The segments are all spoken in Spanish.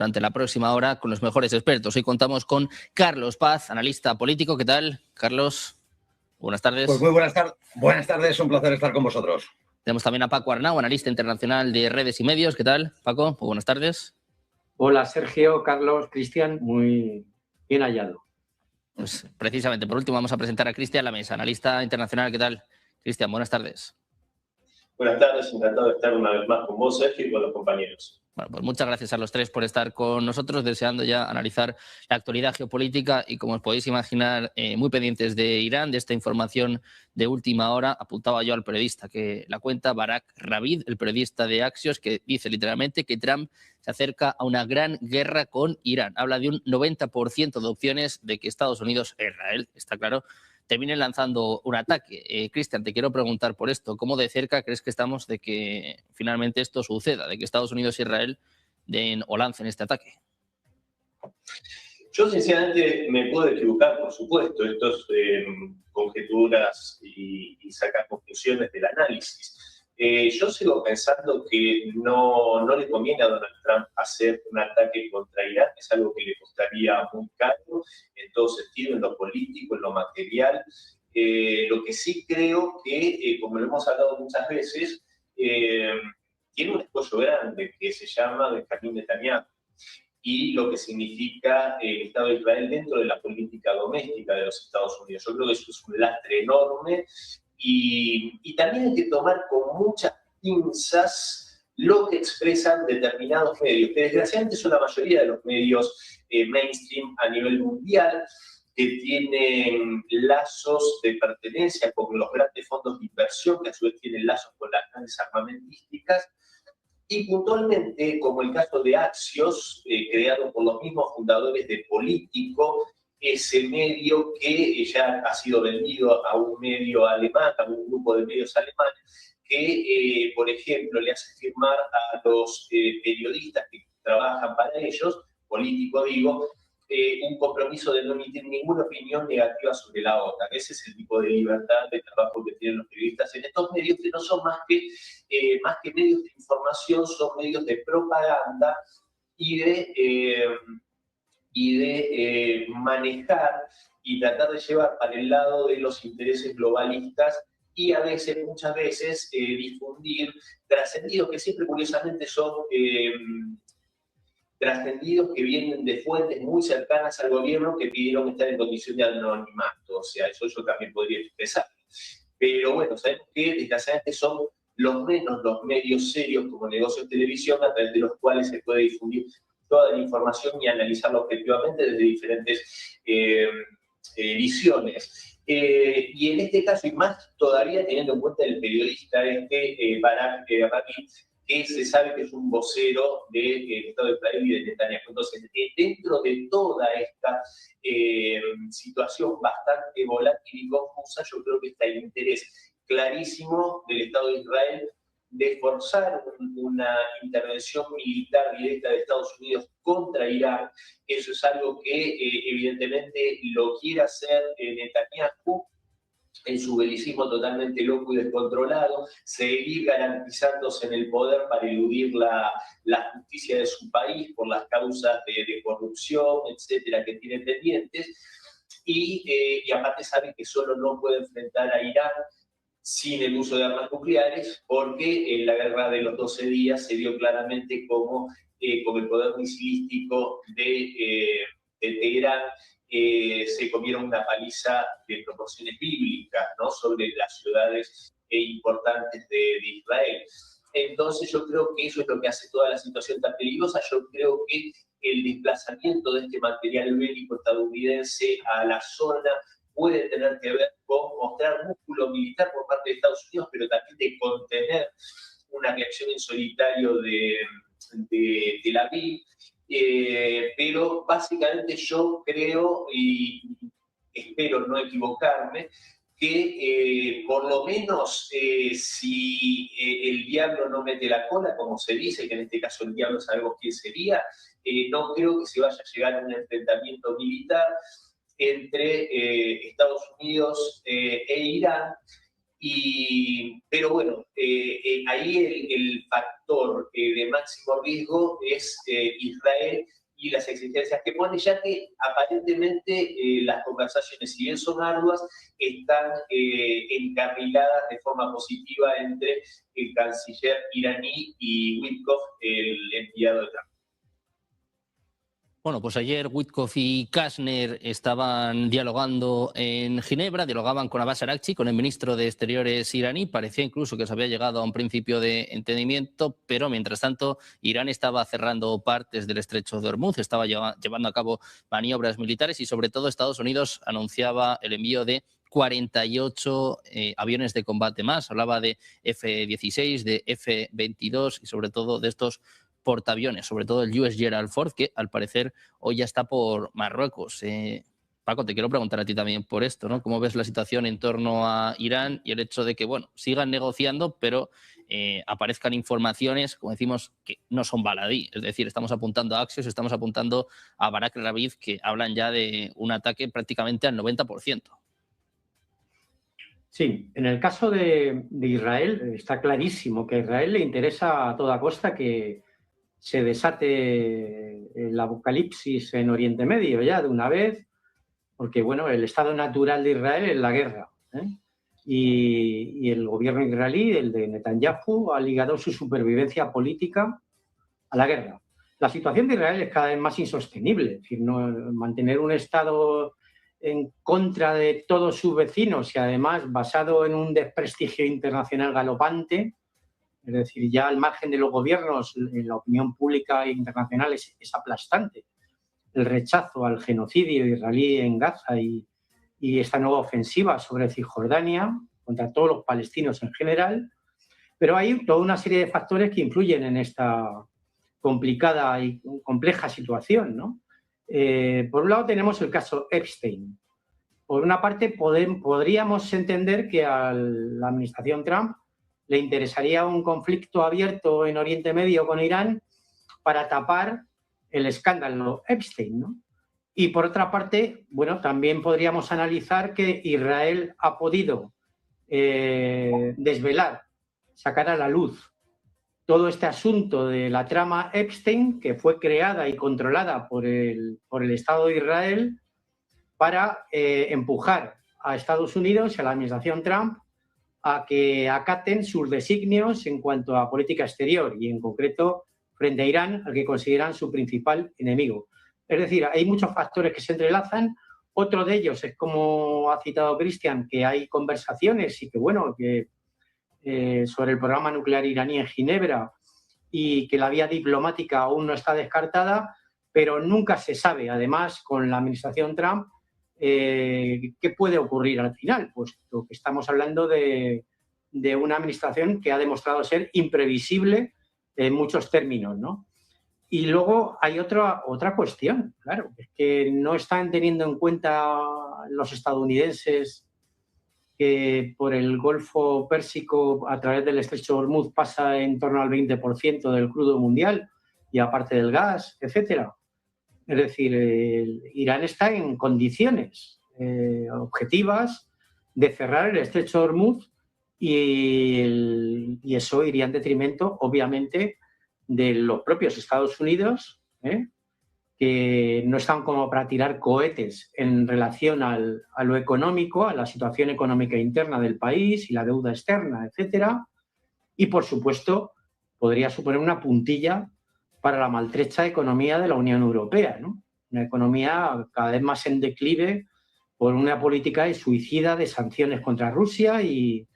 durante la próxima hora con los mejores expertos. Hoy contamos con Carlos Paz, analista político. ¿Qué tal, Carlos? Buenas tardes. Pues muy buenas tardes. Buenas tardes, un placer estar con vosotros. Tenemos también a Paco Arnau, analista internacional de redes y medios. ¿Qué tal, Paco? Muy buenas tardes. Hola, Sergio, Carlos, Cristian, muy bien hallado. Pues precisamente, por último, vamos a presentar a Cristian Lamesa, analista internacional. ¿Qué tal, Cristian? Buenas tardes. Buenas tardes, encantado de estar una vez más con vos, Sergio, y con los compañeros. Bueno, pues muchas gracias a los tres por estar con nosotros, deseando ya analizar la actualidad geopolítica y, como os podéis imaginar, muy pendientes de Irán, de esta información de última hora. Apuntaba yo al periodista que la cuenta, Barak Ravid, el periodista de Axios, que dice literalmente que Trump se acerca a una gran guerra con Irán. Habla de un 90% de opciones de que Estados Unidos e Israel, está claro, terminen lanzando un ataque. Cristian, te quiero preguntar por esto. ¿Cómo de cerca crees que estamos de que finalmente esto suceda, de que Estados Unidos e Israel den o lancen este ataque? Yo, sinceramente, me puedo equivocar, por supuesto. Esto es conjeturas y sacar conclusiones del análisis. Yo sigo pensando que no le conviene a Donald Trump hacer un ataque contra Irán. Es algo que le costaría muy caro en todo sentido, en lo político, en lo material. Lo que sí creo que, como lo hemos hablado muchas veces, tiene un escollo grande que se llama Benjamín Netanyahu, y lo que significa el Estado de Israel dentro de la política doméstica de los Estados Unidos. Yo creo que eso es un lastre enorme. Y también hay que tomar con muchas pinzas lo que expresan determinados medios, que desgraciadamente son la mayoría de los medios mainstream a nivel mundial, que tienen lazos de pertenencia con los grandes fondos de inversión, que a su vez tienen lazos con las grandes armamentísticas, y puntualmente, como el caso de Axios, creado por los mismos fundadores de Político, ese medio que ya ha sido vendido a un medio alemán, a un grupo de medios alemanes, que, por ejemplo, le hace firmar a los periodistas que trabajan para ellos, Político digo, un compromiso de no emitir ninguna opinión negativa sobre la OTAN. Ese es el tipo de libertad de trabajo que tienen los periodistas en estos medios, que no son más que medios de información, son medios de propaganda y de manejar y tratar de llevar para el lado de los intereses globalistas y a veces, muchas veces, difundir trascendidos que siempre curiosamente son trascendidos que vienen de fuentes muy cercanas al gobierno que pidieron estar en condición de anonimato. O sea, eso yo también podría expresar. Pero bueno, sabemos que desgraciadamente son los menos los medios serios como Negocios Televisión a través de los cuales se puede difundir toda la información y analizarla objetivamente desde diferentes visiones. Y en este caso, y más todavía teniendo en cuenta el periodista Barak Ravid, que se sabe que es un vocero del Estado de Israel y de Netanyahu. Entonces, dentro de toda esta situación bastante volátil y confusa, yo creo que está el interés clarísimo del Estado de Israel de forzar una intervención militar directa de Estados Unidos contra Irán. Eso es algo que evidentemente lo quiere hacer Netanyahu en su belicismo totalmente loco y descontrolado, seguir garantizándose en el poder para eludir la justicia de su país por las causas de corrupción, etcétera, que tiene pendientes, y aparte sabe que solo no puede enfrentar a Irán sin el uso de armas nucleares, porque en la guerra de los 12 días se vio claramente cómo con el poder misilístico de Teherán se comieron una paliza de proporciones bíblicas, ¿no?, sobre las ciudades importantes de Israel. Entonces yo creo que eso es lo que hace toda la situación tan peligrosa. Yo creo que el desplazamiento de este material bélico estadounidense a la zona puede tener que ver con mostrar músculo militar por parte de Estados Unidos, pero también de contener una reacción en solitario de Tel Aviv. Pero básicamente yo creo, y espero no equivocarme, que por lo menos si el diablo no mete la cola, como se dice, que en este caso el diablo sabemos quién sería, no creo que se vaya a llegar a un enfrentamiento militar entre Estados Unidos e Irán, Pero bueno, ahí el factor de máximo riesgo es Israel y las exigencias que pone, ya que aparentemente las conversaciones, si bien son arduas, están encarriladas de forma positiva entre el canciller iraní y Witkoff, el enviado de Trump. Bueno, pues ayer Witkoff y Kashner estaban dialogando en Ginebra, dialogaban con Abbas Araghchi, con el ministro de Exteriores iraní. Parecía incluso que se había llegado a un principio de entendimiento, pero mientras tanto Irán estaba cerrando partes del estrecho de Hormuz, estaba llevando a cabo maniobras militares y sobre todo Estados Unidos anunciaba el envío de 48 aviones de combate más. Hablaba de F-16, de F-22 y sobre todo de estos portaaviones, sobre todo el US Gerald Ford, que al parecer hoy ya está por Marruecos. Paco, te quiero preguntar a ti también por esto, ¿no? ¿Cómo ves la situación en torno a Irán y el hecho de que, bueno, sigan negociando, pero aparezcan informaciones, como decimos, que no son baladí? Es decir, estamos apuntando a Axios, estamos apuntando a Barak Ravid, que hablan ya de un ataque prácticamente al 90%. Sí, en el caso de Israel está clarísimo que a Israel le interesa a toda costa que se desate el apocalipsis en Oriente Medio ya de una vez, porque bueno, el estado natural de Israel es la guerra, ¿eh? Y el gobierno israelí, el de Netanyahu, ha ligado su supervivencia política a la guerra. La situación de Israel es cada vez más insostenible, es decir, mantener un estado en contra de todos sus vecinos y además basado en un desprestigio internacional galopante. Es decir, ya al margen de los gobiernos, la opinión pública internacional es aplastante. El rechazo al genocidio israelí en Gaza y esta nueva ofensiva sobre Cisjordania contra todos los palestinos en general. Pero hay toda una serie de factores que influyen en esta complicada y compleja situación, ¿no? Por un lado tenemos el caso Epstein. Por una parte podríamos entender que a la administración Trump le interesaría un conflicto abierto en Oriente Medio con Irán para tapar el escándalo Epstein, ¿no? Y por otra parte, bueno, también podríamos analizar que Israel ha podido desvelar, sacar a la luz todo este asunto de la trama Epstein, que fue creada y controlada por el Estado de Israel para empujar a Estados Unidos y a la administración Trump a que acaten sus designios en cuanto a política exterior y en concreto frente a Irán, al que consideran su principal enemigo. Es decir, hay muchos factores que se entrelazan. Otro de ellos es, como ha citado Cristian, que hay conversaciones y que, bueno, que sobre el programa nuclear iraní en Ginebra y que la vía diplomática aún no está descartada, pero nunca se sabe, además, con la administración Trump, ¿qué puede ocurrir al final? Puesto que estamos hablando de una administración que ha demostrado ser imprevisible en muchos términos, ¿no? Y luego hay otra cuestión, claro, es que no están teniendo en cuenta los estadounidenses que por el Golfo Pérsico, a través del estrecho de Hormuz, pasa en torno al 20% del crudo mundial y aparte del gas, etcétera. Es decir, Irán está en condiciones objetivas de cerrar el estrecho de Hormuz y eso iría en detrimento, obviamente, de los propios Estados Unidos, que no están como para tirar cohetes en relación a lo económico, a la situación económica interna del país y la deuda externa, etcétera. Y, por supuesto, podría suponer una puntilla para la maltrecha economía de la Unión Europea, ¿no? Una economía cada vez más en declive por una política suicida de sanciones contra Rusia y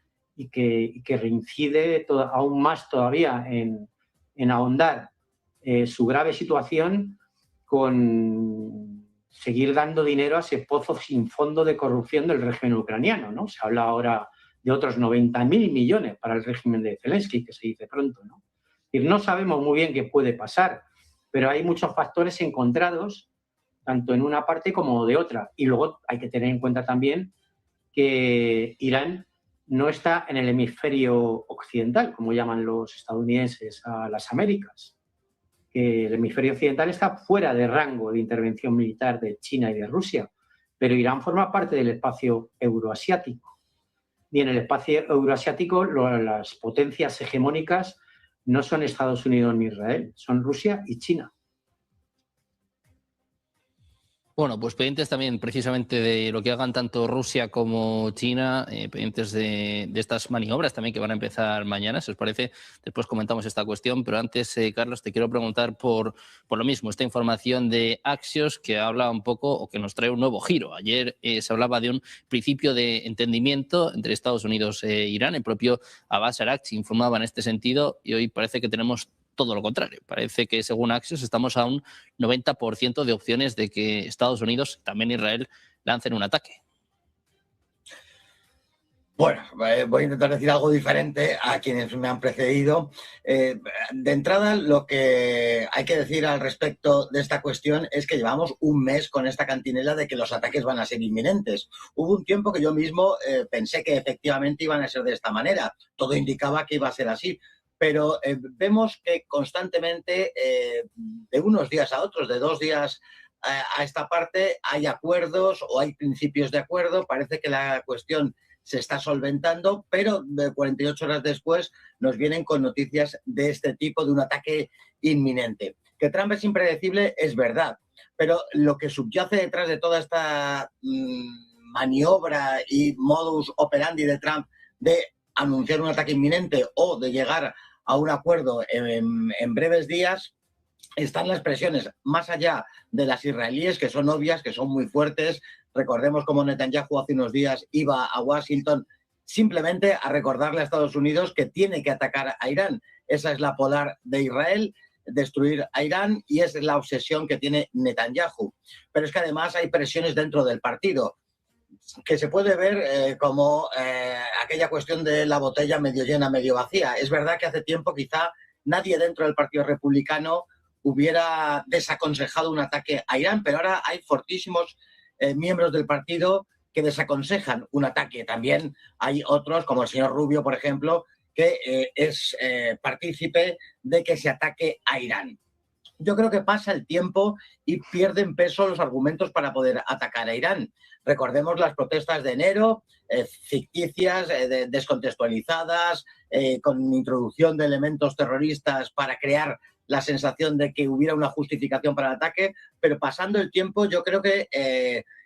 que reincide aún más todavía en ahondar su grave situación con seguir dando dinero a ese pozo sin fondo de corrupción del régimen ucraniano, ¿no? Se habla ahora de otros 90.000 millones para el régimen de Zelensky, que se dice pronto, ¿no? No sabemos muy bien qué puede pasar, pero hay muchos factores encontrados, tanto en una parte como de otra. Y luego hay que tener en cuenta también que Irán no está en el hemisferio occidental, como llaman los estadounidenses a las Américas. Que el hemisferio occidental está fuera de rango de intervención militar de China y de Rusia, pero Irán forma parte del espacio euroasiático. y en el espacio euroasiático las potencias hegemónicas no son Estados Unidos ni Israel, son Rusia y China. Bueno, pues pendientes también precisamente de lo que hagan tanto Rusia como China, pendientes de estas maniobras también que van a empezar mañana, si os parece. Después comentamos esta cuestión, pero antes, Carlos, te quiero preguntar por lo mismo, esta información de Axios que habla un poco o que nos trae un nuevo giro. Ayer se hablaba de un principio de entendimiento entre Estados Unidos e Irán. El propio Abbas Araghchi informaba en este sentido y hoy parece que tenemos todo lo contrario. Parece que, según Axios, estamos a un 90% de opciones de que Estados Unidos, también Israel, lancen un ataque. Bueno, voy a intentar decir algo diferente a quienes me han precedido. De entrada, lo que hay que decir al respecto de esta cuestión es que llevamos un mes con esta cantinela de que los ataques van a ser inminentes. Hubo un tiempo que yo mismo pensé que efectivamente iban a ser de esta manera. Todo indicaba que iba a ser así. Pero vemos que constantemente, de unos días a otros, de 2 días a esta parte, hay acuerdos o hay principios de acuerdo. Parece que la cuestión se está solventando, pero 48 horas después nos vienen con noticias de este tipo, de un ataque inminente. Que Trump es impredecible, es verdad, pero lo que subyace detrás de toda esta maniobra y modus operandi de Trump de anunciar un ataque inminente o de llegar a un acuerdo en breves días, están las presiones más allá de las israelíes, que son obvias, que son muy fuertes. Recordemos cómo Netanyahu hace unos días iba a Washington simplemente a recordarle a Estados Unidos que tiene que atacar a Irán. Esa es la polar de Israel, destruir a Irán, y esa es la obsesión que tiene Netanyahu. Pero es que además hay presiones dentro del partido, que se puede ver como aquella cuestión de la botella medio llena, medio vacía. Es verdad que hace tiempo quizá nadie dentro del Partido Republicano hubiera desaconsejado un ataque a Irán, pero ahora hay fortísimos miembros del partido que desaconsejan un ataque. También hay otros, como el señor Rubio, por ejemplo, que es partícipe de que se ataque a Irán. Yo creo que pasa el tiempo y pierden peso los argumentos para poder atacar a Irán. Recordemos las protestas de enero, ficticias, descontextualizadas, con introducción de elementos terroristas para crear la sensación de que hubiera una justificación para el ataque, pero pasando el tiempo yo creo que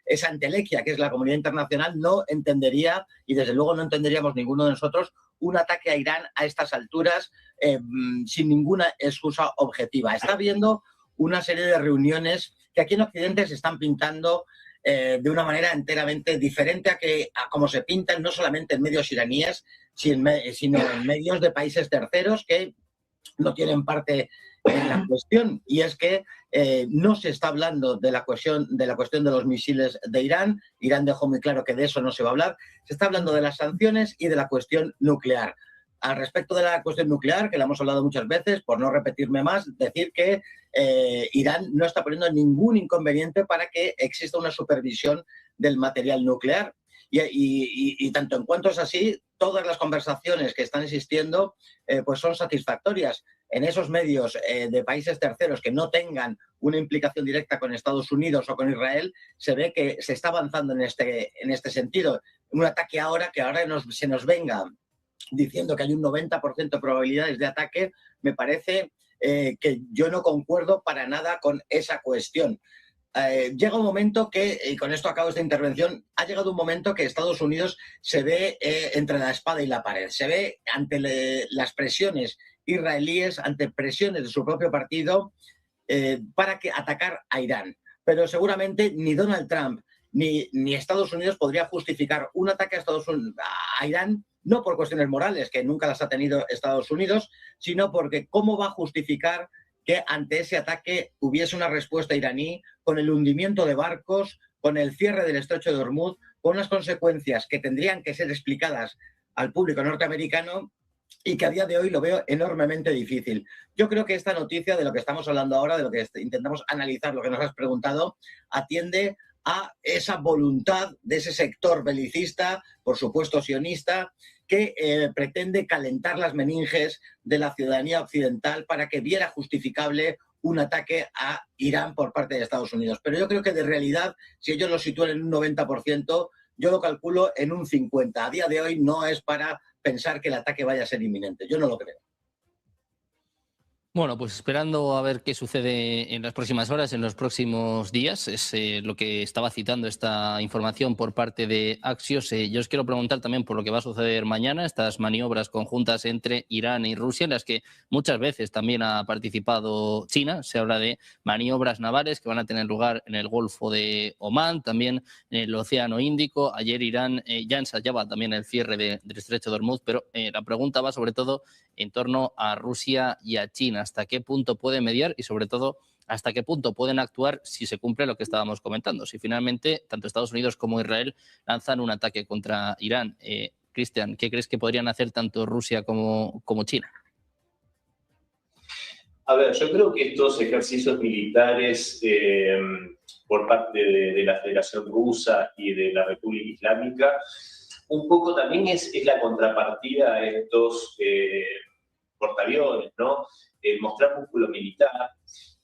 esa entelequia, que es la comunidad internacional, no entendería, y desde luego no entenderíamos ninguno de nosotros, un ataque a Irán a estas alturas sin ninguna excusa objetiva. Está habiendo una serie de reuniones que aquí en Occidente se están pintando de una manera enteramente diferente a como se pintan no solamente en medios iraníes, sino en medios de países terceros que no tienen parte en la cuestión. Y es que no se está hablando de la cuestión de los misiles de Irán. Irán dejó muy claro que de eso no se va a hablar. Se está hablando de las sanciones y de la cuestión nuclear. Al respecto de la cuestión nuclear, que la hemos hablado muchas veces, por no repetirme más, decir que Irán no está poniendo ningún inconveniente para que exista una supervisión del material nuclear. Y tanto en cuanto es así, todas las conversaciones que están existiendo pues son satisfactorias. En esos medios de países terceros que no tengan una implicación directa con Estados Unidos o con Israel, se ve que se está avanzando en este sentido. Un ataque ahora, que ahora se nos venga diciendo que hay un 90% de probabilidades de ataque, me parece que yo no concuerdo para nada con esa cuestión. Llega un momento que, y con esto acabo esta intervención, ha llegado un momento que Estados Unidos se ve entre la espada y la pared. Se ve ante las presiones israelíes, ante presiones de su propio partido para atacar a Irán. Pero seguramente ni Donald Trump ni Estados Unidos podría justificar un ataque a Irán, no por cuestiones morales, que nunca las ha tenido Estados Unidos, sino porque ¿cómo va a justificar que ante ese ataque hubiese una respuesta iraní con el hundimiento de barcos, con el cierre del estrecho de Hormuz, con unas consecuencias que tendrían que ser explicadas al público norteamericano y que a día de hoy lo veo enormemente difícil? Yo creo que esta noticia de lo que estamos hablando ahora, de lo que intentamos analizar, lo que nos has preguntado, atiende a esa voluntad de ese sector belicista, por supuesto sionista, que pretende calentar las meninges de la ciudadanía occidental para que viera justificable un ataque a Irán por parte de Estados Unidos. Pero yo creo que de realidad, si ellos lo sitúan en un 90%, yo lo calculo en un 50. A día de hoy no es para pensar que el ataque vaya a ser inminente. Yo no lo creo. Bueno, pues esperando a ver qué sucede en las próximas horas, en los próximos días, es lo que estaba citando esta información por parte de Axios. Yo os quiero preguntar también por lo que va a suceder mañana, estas maniobras conjuntas entre Irán y Rusia, en las que muchas veces también ha participado China. Se habla de maniobras navales que van a tener lugar en el Golfo de Omán, también en el Océano Índico. Ayer Irán ya ensayaba también el cierre del Estrecho de Hormuz, pero la pregunta va sobre todo en torno a Rusia y a China. ¿Hasta qué punto pueden mediar y, sobre todo, hasta qué punto pueden actuar si se cumple lo que estábamos comentando? Si finalmente tanto Estados Unidos como Israel lanzan un ataque contra Irán. Cristian, ¿qué crees que podrían hacer tanto Rusia como China? A ver, yo creo que estos ejercicios militares por parte de la Federación Rusa y de la República Islámica, un poco también es la contrapartida a estos portaaviones, ¿no? Mostrar músculo militar,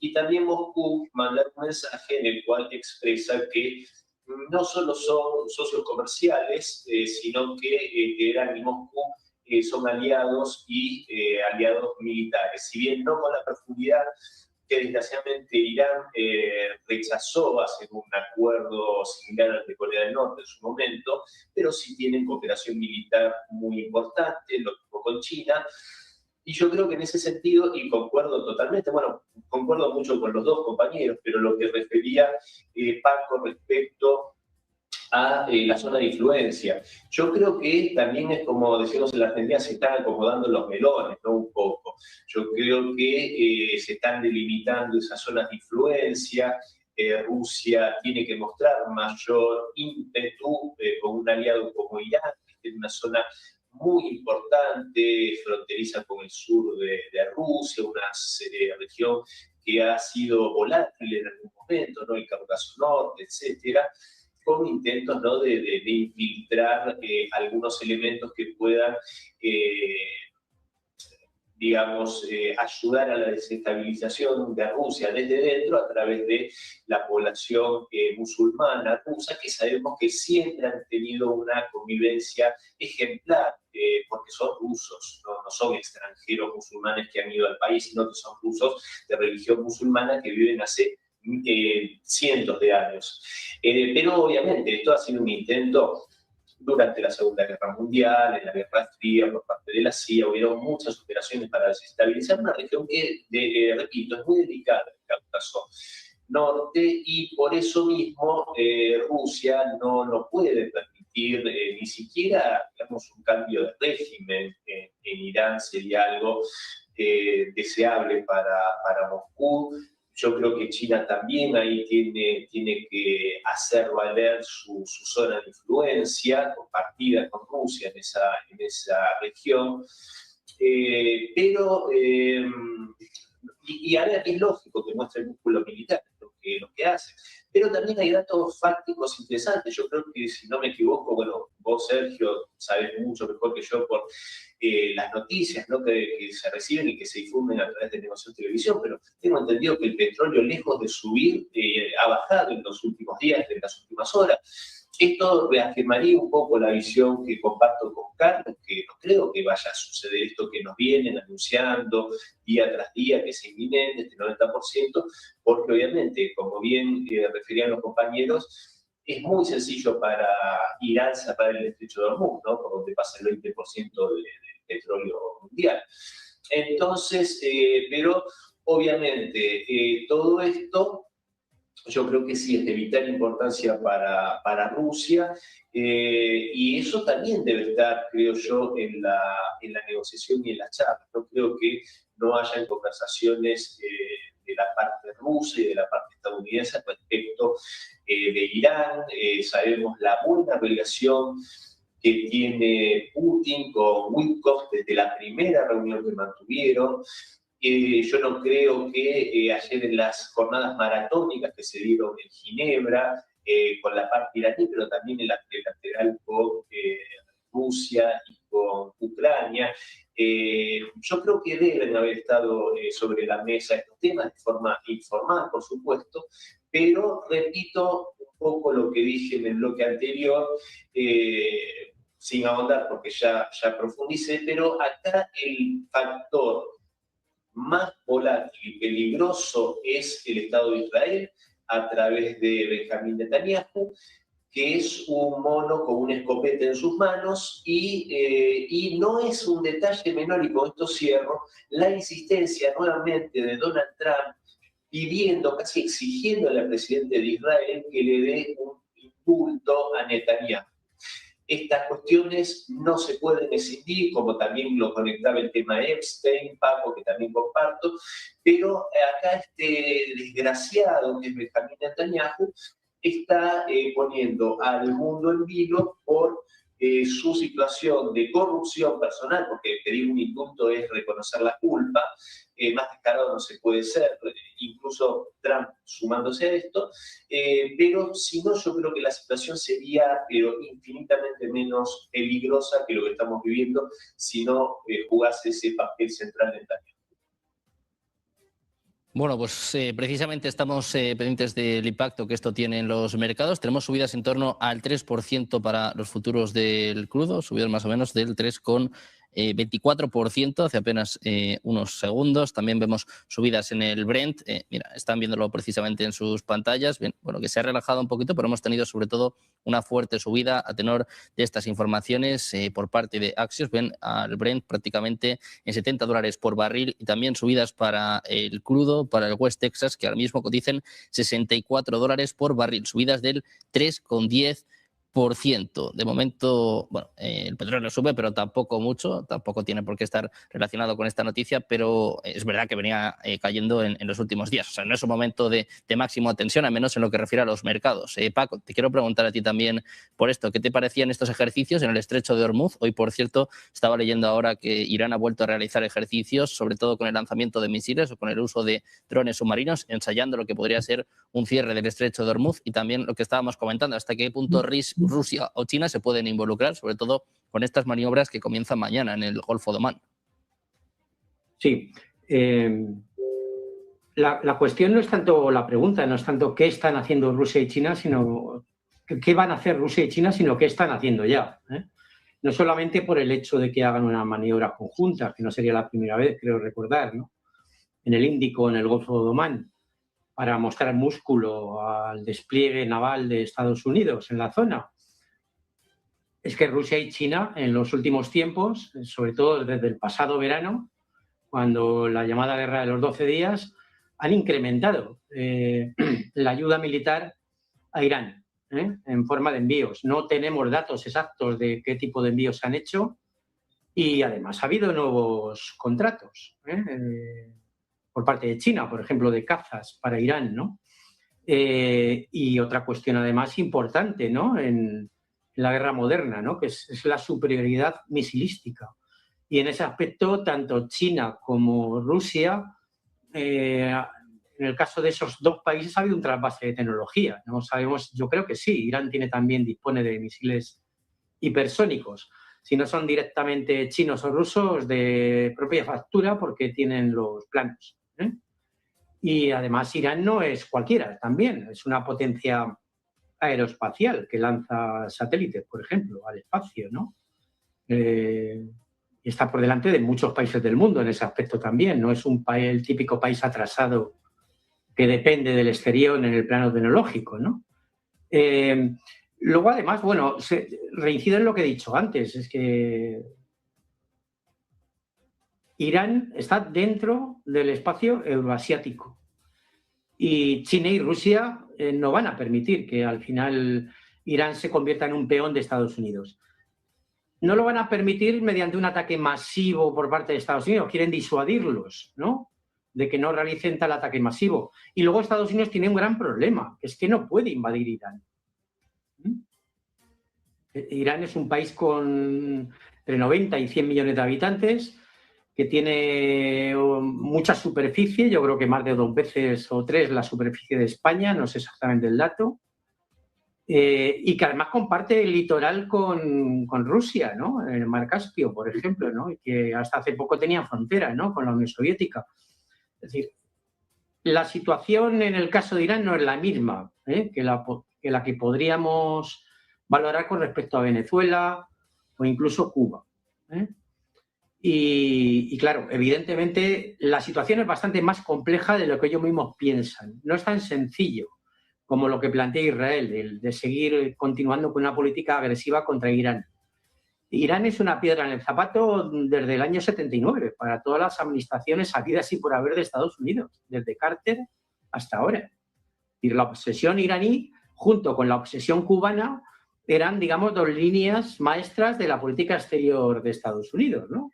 y también Moscú mandar un mensaje en el cual expresa que no solo son socios comerciales, sino que Teherán y Moscú son aliados y aliados militares. Si bien no con la profundidad que desgraciadamente Irán rechazó hacer un acuerdo similar al de Corea del Norte en su momento, pero sí tienen cooperación militar muy importante, lo mismo con China. Y yo creo que en ese sentido, y concuerdo totalmente, bueno, concuerdo mucho con los dos compañeros, pero lo que refería Paco respecto a la zona de influencia. Yo creo que también es como decimos en la Argentina, se están acomodando los melones, ¿no? Un poco. Yo creo que se están delimitando esas zonas de influencia. Rusia tiene que mostrar mayor ímpetu con un aliado como Irán, que es una zona muy importante, fronteriza con el sur de Rusia, una región que ha sido volátil en algún momento, ¿no? El Cáucaso Norte, etcétera, con intentos, ¿no? de infiltrar algunos elementos que puedan, digamos, ayudar a la desestabilización de Rusia desde dentro a través de la población musulmana rusa, que sabemos que siempre han tenido una convivencia ejemplar, porque son rusos, no son extranjeros musulmanes que han ido al país, sino que son rusos de religión musulmana que viven hace cientos de años. Pero obviamente esto ha sido un intento durante la Segunda Guerra Mundial, en la Guerra Fría, por parte de la CIA, hubieron muchas operaciones para desestabilizar una región que, repito, es muy delicada, el Cáucaso Norte, y por eso mismo Rusia no puede permitir ni siquiera, digamos, un cambio de régimen en Irán. Sería algo deseable para Moscú. Yo creo que China también ahí tiene que hacer valer su zona de influencia compartida con Rusia en esa región. Y ahora es lógico que muestre el músculo militar, lo que hace. Pero también hay datos fácticos interesantes. Yo creo que, si no me equivoco, bueno, vos, Sergio, sabés mucho mejor que yo por las noticias, ¿no? que se reciben y que se difunden a través de negocios de televisión, pero tengo entendido que el petróleo, lejos de subir, ha bajado en los últimos días, en las últimas horas. Esto reafirmaría un poco la visión que comparto con Carlos, que no creo que vaya a suceder esto que nos vienen anunciando día tras día, que es inminente, este 90%, porque obviamente, como bien referían los compañeros, es muy sencillo para Irán cerrar el estrecho de Hormuz, ¿no? Por donde pasa el 20% del petróleo mundial. Entonces, pero obviamente todo esto yo creo que sí es de vital importancia para Rusia, y eso también debe estar, creo yo, en la negociación y en la charla. No creo que no hayan conversaciones de la parte rusa y de la parte estadounidense respecto de Irán. Sabemos la buena relación que tiene Putin con Witkoff desde la primera reunión que mantuvieron. Yo no creo que ayer en las jornadas maratónicas que se dieron en Ginebra, con la parte iraní, pero también en la trilateral con Rusia y con Ucrania, yo creo que deben haber estado sobre la mesa estos temas de forma informal, por supuesto, pero repito un poco lo que dije en el bloque anterior, sin ahondar porque ya profundicé, pero acá el factor más volátil y peligroso es el Estado de Israel a través de Benjamín Netanyahu, que es un mono con una escopeta en sus manos y no es un detalle menor, y con esto cierro, la insistencia nuevamente de Donald Trump pidiendo, casi exigiendo al presidente de Israel que le dé un indulto a Netanyahu. Estas cuestiones no se pueden escindir, como también lo conectaba el tema Epstein, Paco, que también comparto, pero acá este desgraciado que es Benjamín Netanyahu está poniendo al mundo en vilo por su situación de corrupción personal, porque pedir un indulto es reconocer la culpa, más descarado no se puede ser, incluso Trump sumándose a esto, pero si no, yo creo que la situación sería infinitamente menos peligrosa que lo que estamos viviendo si no jugase ese papel central de Netanyahu. Bueno, pues precisamente estamos pendientes del impacto que esto tiene en los mercados. Tenemos subidas en torno al 3% para los futuros del crudo, subidas más o menos del 3,24% hace apenas unos segundos. También vemos subidas en el Brent. Mira, están viéndolo precisamente en sus pantallas. Bien, bueno, que se ha relajado un poquito, pero hemos tenido sobre todo una fuerte subida a tenor de estas informaciones por parte de Axios. Ven al Brent prácticamente en $70 por barril y también subidas para el crudo, para el West Texas, que ahora mismo cotizan $64 por barril, subidas del 3,10%. De momento, bueno, el petróleo sube, pero tampoco mucho, tampoco tiene por qué estar relacionado con esta noticia, pero es verdad que venía cayendo en los últimos días. O sea, no es un momento de máxima tensión, al menos en lo que refiere a los mercados. Paco, te quiero preguntar a ti también por esto. ¿Qué te parecían estos ejercicios en el estrecho de Hormuz? Hoy, por cierto, estaba leyendo ahora que Irán ha vuelto a realizar ejercicios, sobre todo con el lanzamiento de misiles o con el uso de drones submarinos, ensayando lo que podría ser un cierre del estrecho de Hormuz y también lo que estábamos comentando, hasta qué punto Rusia o China se pueden involucrar, sobre todo con estas maniobras que comienzan mañana en el Golfo de Omán. Sí. La cuestión no es tanto la pregunta, no es tanto qué están haciendo Rusia y China, sino qué van a hacer Rusia y China, sino qué están haciendo ya. No solamente por el hecho de que hagan una maniobra conjunta, que no sería la primera vez, creo recordar, ¿no? En el Índico, en el Golfo de Omán, para mostrar músculo al despliegue naval de Estados Unidos en la zona. Es que Rusia y China en los últimos tiempos, sobre todo desde el pasado verano, cuando la llamada guerra de los 12 días, han incrementado la ayuda militar a Irán en forma de envíos. No tenemos datos exactos de qué tipo de envíos se han hecho y además ha habido nuevos contratos por parte de China, por ejemplo, de cazas para Irán, ¿no? Y otra cuestión además importante, ¿no? En la guerra moderna, ¿no? Que es la superioridad misilística. Y en ese aspecto, tanto China como Rusia, en el caso de esos dos países ha habido un trasvase de tecnología, ¿no? Sabemos, yo creo que sí, Irán dispone de misiles hipersónicos. Si no son directamente chinos o rusos, de propia factura, porque tienen los planos. Y además Irán no es cualquiera, también es una potencia aeroespacial que lanza satélites, por ejemplo, al espacio, ¿no? Y está por delante de muchos países del mundo en ese aspecto también. No es el típico país atrasado que depende del exterior en el plano tecnológico, ¿no? Luego, además, bueno, reincido en lo que he dicho antes, es que Irán está dentro del espacio euroasiático y China y Rusia no van a permitir que al final Irán se convierta en un peón de Estados Unidos. No lo van a permitir mediante un ataque masivo por parte de Estados Unidos. Quieren disuadirlos, ¿no? De que no realicen tal ataque masivo. Y luego Estados Unidos tiene un gran problema, que es que no puede invadir Irán. Irán es un país con entre 90 y 100 millones de habitantes, que tiene mucha superficie, yo creo que más de 2 veces o 3 la superficie de España, no sé exactamente el dato, y que además comparte el litoral con Rusia, ¿no? En el Mar Caspio, por ejemplo, ¿no? Y que hasta hace poco tenía frontera, ¿no? Con la Unión Soviética. Es decir, la situación en el caso de Irán no es la misma que que la que podríamos valorar con respecto a Venezuela o incluso Cuba. Y claro, evidentemente la situación es bastante más compleja de lo que ellos mismos piensan. No es tan sencillo como lo que plantea Israel, el de seguir continuando con una política agresiva contra Irán. Irán es una piedra en el zapato desde el año 79 para todas las administraciones habidas y por haber de Estados Unidos, desde Carter hasta ahora. Y la obsesión iraní, junto con la obsesión cubana, eran, digamos, dos líneas maestras de la política exterior de Estados Unidos, ¿no?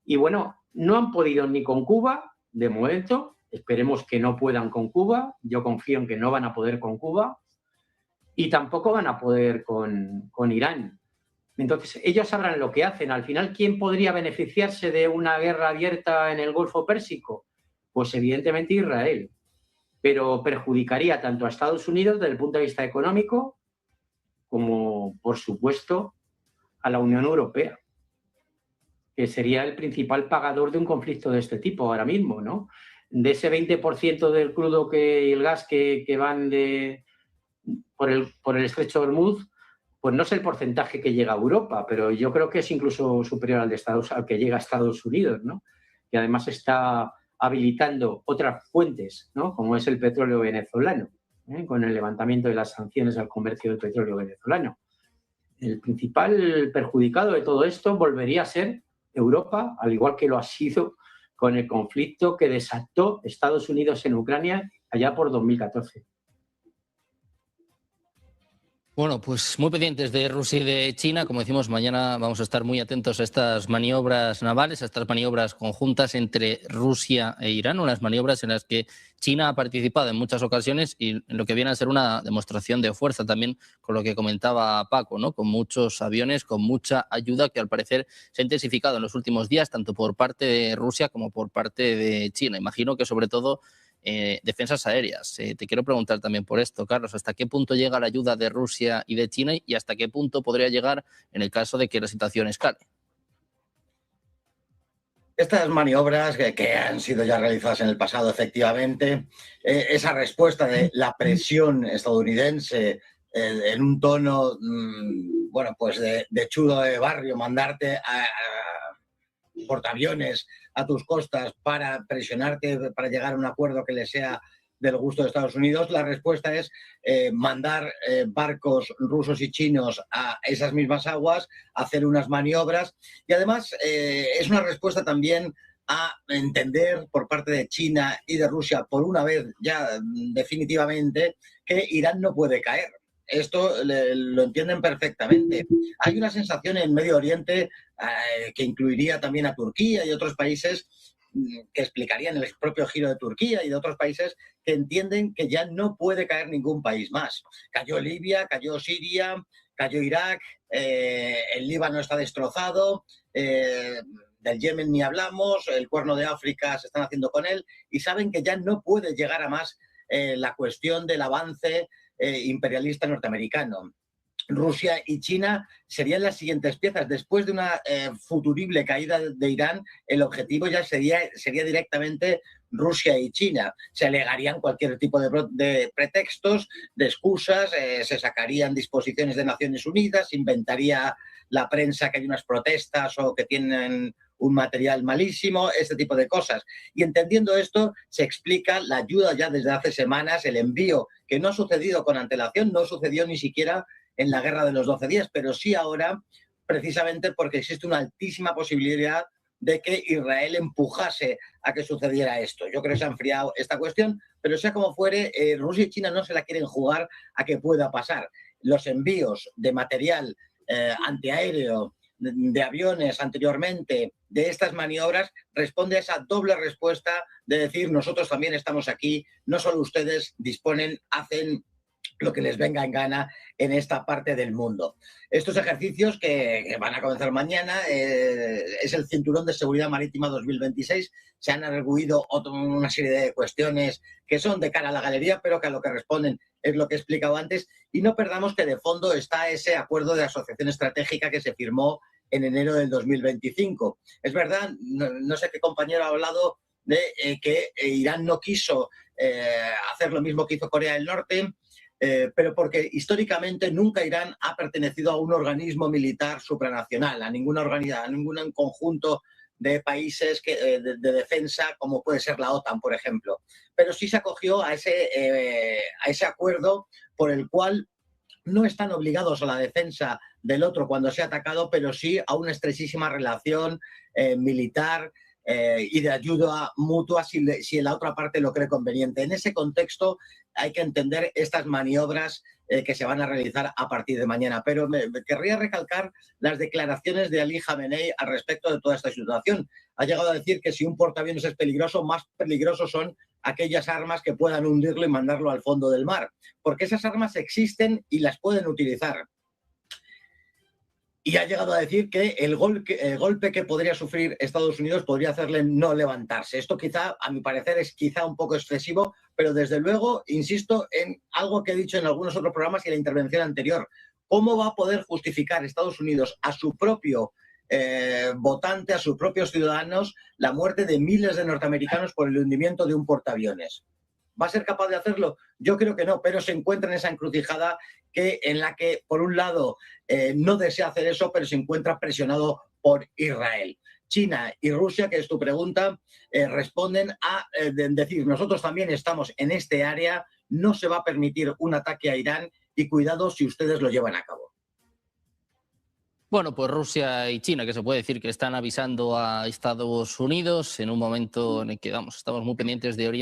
Y bueno, no han podido ni con Cuba, de momento. Esperemos que no puedan con Cuba. Yo confío en que no van a poder con Cuba. Y tampoco van a poder con Irán. Entonces, ellos sabrán lo que hacen. Al final, ¿quién podría beneficiarse de una guerra abierta en el Golfo Pérsico? Pues evidentemente Israel. Pero perjudicaría tanto a Estados Unidos desde el punto de vista económico como, por supuesto, a la Unión Europea, que sería el principal pagador de un conflicto de este tipo ahora mismo, ¿no? De ese 20% del crudo y el gas que van por el estrecho de Hormuz, pues no sé el porcentaje que llega a Europa, pero yo creo que es incluso superior al que llega a Estados Unidos, ¿no? Y además está habilitando otras fuentes, ¿no? Como es el petróleo venezolano, con el levantamiento de las sanciones al comercio del petróleo venezolano. El principal perjudicado de todo esto volvería a ser Europa, al igual que lo ha sido con el conflicto que desató Estados Unidos en Ucrania allá por 2014. Bueno, pues muy pendientes de Rusia y de China. Como decimos, mañana vamos a estar muy atentos a estas maniobras navales, a estas maniobras conjuntas entre Rusia e Irán, unas maniobras en las que China ha participado en muchas ocasiones y en lo que viene a ser una demostración de fuerza también, con lo que comentaba Paco, ¿no? Con muchos aviones, con mucha ayuda que al parecer se ha intensificado en los últimos días, tanto por parte de Rusia como por parte de China. Imagino que sobre todo defensas aéreas. Te quiero preguntar también por esto, Carlos, ¿hasta qué punto llega la ayuda de Rusia y de China y hasta qué punto podría llegar en el caso de que la situación escale? Estas maniobras que han sido ya realizadas en el pasado, efectivamente, esa respuesta de la presión estadounidense en un tono, bueno, pues de chulo de barrio, mandarte a portaaviones a tus costas para presionarte, para llegar a un acuerdo que le sea del gusto de Estados Unidos, la respuesta es mandar barcos rusos y chinos a esas mismas aguas, hacer unas maniobras y además es una respuesta también a entender por parte de China y de Rusia por una vez ya definitivamente que Irán no puede caer. Esto lo entienden perfectamente. Hay una sensación en Medio Oriente que incluiría también a Turquía y otros países que explicarían el propio giro de Turquía y de otros países que entienden que ya no puede caer ningún país más. Cayó Libia, cayó Siria, cayó Irak, el Líbano está destrozado, del Yemen ni hablamos, el Cuerno de África se están haciendo con él y saben que ya no puede llegar a más la cuestión del avance imperialista norteamericano. Rusia y China serían las siguientes piezas. Después de una futurible caída de Irán, el objetivo ya sería directamente Rusia y China. Se alegarían cualquier tipo de pretextos, de excusas, se sacarían disposiciones de Naciones Unidas, inventaría la prensa que hay unas protestas o que tienen un material malísimo, este tipo de cosas. Y entendiendo esto, se explica la ayuda ya desde hace semanas, el envío, que no ha sucedido con antelación, no sucedió ni siquiera en la guerra de los 12 días, pero sí ahora, precisamente porque existe una altísima posibilidad de que Israel empujase a que sucediera esto. Yo creo que se ha enfriado esta cuestión, pero sea como fuere, Rusia y China no se la quieren jugar a que pueda pasar. Los envíos de material antiaéreo, de aviones anteriormente, de estas maniobras, responde a esa doble respuesta de decir nosotros también estamos aquí, no solo ustedes disponen, hacen lo que les venga en gana en esta parte del mundo. Estos ejercicios que van a comenzar mañana es el Cinturón de Seguridad Marítima 2026. Se han arguido una serie de cuestiones que son de cara a la galería, pero que a lo que responden es lo que he explicado antes. Y no perdamos que de fondo está ese acuerdo de asociación estratégica que se firmó en enero del 2025. Es verdad, no sé qué compañero ha hablado de que Irán no quiso hacer lo mismo que hizo Corea del Norte. pero porque históricamente nunca Irán ha pertenecido a un organismo militar supranacional, a ninguna organización, a ningún conjunto de países de defensa, como puede ser la OTAN, por ejemplo. Pero sí se acogió a ese acuerdo por el cual no están obligados a la defensa del otro cuando sea atacado, pero sí a una estrechísima relación militar y de ayuda mutua si la otra parte lo cree conveniente. En ese contexto hay que entender estas maniobras que se van a realizar a partir de mañana. Pero me querría recalcar las declaraciones de Ali Khamenei al respecto de toda esta situación. Ha llegado a decir que si un portaaviones es peligroso, más peligrosos son aquellas armas que puedan hundirlo y mandarlo al fondo del mar, porque esas armas existen y las pueden utilizar. Y ha llegado a decir que el golpe que podría sufrir Estados Unidos podría hacerle no levantarse. Esto quizá, a mi parecer, es quizá un poco excesivo, pero desde luego, insisto en algo que he dicho en algunos otros programas y en la intervención anterior. ¿Cómo va a poder justificar Estados Unidos a su propio votante, a sus propios ciudadanos, la muerte de miles de norteamericanos por el hundimiento de un portaaviones? ¿Va a ser capaz de hacerlo? Yo creo que no, pero se encuentra en esa encrucijada en la que, por un lado, no desea hacer eso, pero se encuentra presionado por Israel. China y Rusia, que es tu pregunta, responden a decir, nosotros también estamos en este área, no se va a permitir un ataque a Irán y cuidado si ustedes lo llevan a cabo. Bueno, pues Rusia y China, que se puede decir que están avisando a Estados Unidos en un momento en el que, vamos, estamos muy pendientes de Oriente.